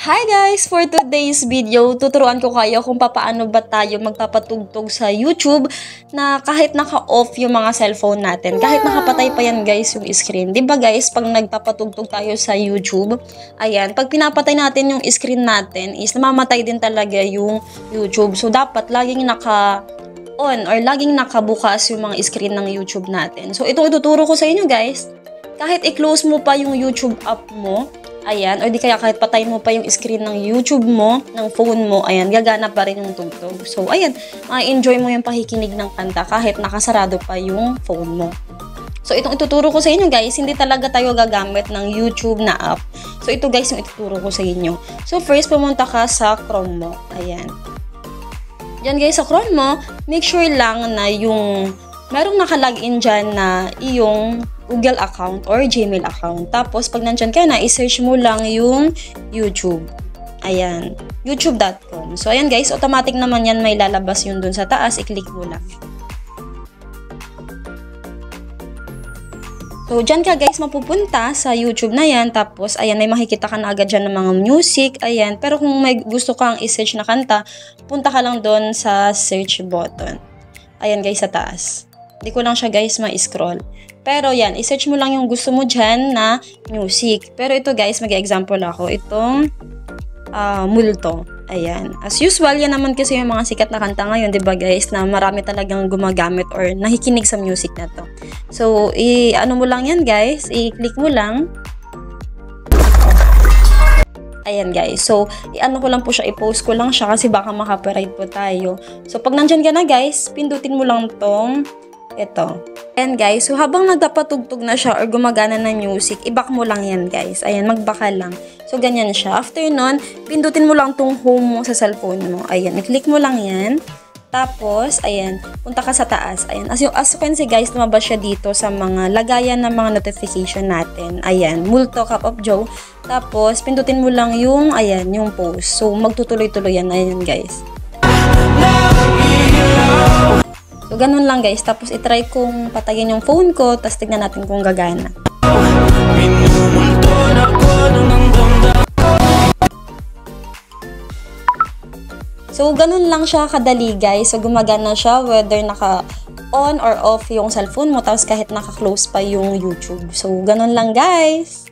Hi guys! For today's video, tuturuan ko kayo kung paano ba tayo magpapatugtog sa YouTube na kahit naka-off yung mga cellphone natin. Kahit nakapatay pa yan guys yung screen. Diba guys, pag nagpapatugtog tayo sa YouTube, ayan, pag pinapatay natin yung screen natin is namamatay din talaga yung YouTube. So dapat laging naka-on or laging nakabukas yung mga screen ng YouTube natin. So ito ituturo ko sa inyo guys. Kahit i-close mo pa yung YouTube app mo, ayan, o di kaya kahit patay mo pa yung screen ng YouTube mo, ng phone mo, ayan, gagana pa rin yung tugtog. So, ayan, ma-enjoy mo yung pakikinig ng kanta kahit nakasarado pa yung phone mo. So, itong ituturo ko sa inyo guys, hindi talaga tayo gagamit ng YouTube na app. So, ito guys yung ituturo ko sa inyo. So, first, pumunta ka sa Chrome mo. Ayan. Diyan guys, sa Chrome mo, make sure lang na yung merong nakalagin dyan na iyong Google account or Gmail account. Tapos, pag nandyan ka na, i-search mo lang yung YouTube. Ayan. YouTube.com. So, ayan guys, automatic naman yan may lalabas yun dun sa taas. I-click mo lang. So, dyan ka guys mapupunta sa YouTube na yan. Tapos, ayan, may makikita ka na agad dyan ng mga music. Ayan. Pero kung may gusto kang i-search na kanta, punta ka lang dun sa search button. Ayan guys, sa taas. Hindi ko lang siya guys ma-scroll. Pero yan, i-search mo lang yung gusto mo dyan na music. Pero ito guys, mag-example ako. Itong Multo. Ayan. As usual, yan naman kasi yung mga sikat na kanta ngayon, diba guys, na marami talagang gumagamit or nakikinig sa music na to. So, ano mo lang yan guys, i-click mo lang. Ayan guys. So, ano ko lang po siya, i-post ko lang siya kasi baka maka-copyright po tayo. So, pag nandyan ka na guys, pindutin mo lang tong ito. Ayan guys, so habang nagpapatugtog na siya or gumagana na music, i-back mo lang yan guys. Ayan, mag-back lang. So ganyan siya. After nun, pindutin mo lang tong home mo sa cellphone mo. Ayan, i-click mo lang yan. Tapos, ayan, punta ka sa taas. Ayan, as you can see guys, lumabas siya dito sa mga lagayan ng mga notification natin. Ayan, Multo Cup of Joe. Tapos, pindutin mo lang yung, ayan, yung post. So, magtutuloy-tuloy yan. Ayan guys. So, ganun lang guys. Tapos, itry kong patayin yung phone ko. Tapos, tignan natin kung gagana. So, ganun lang siya kadali guys. So, gumagana siya whether naka-on or off yung cellphone mo. Tapos, kahit naka-close pa yung YouTube. So, ganun lang guys.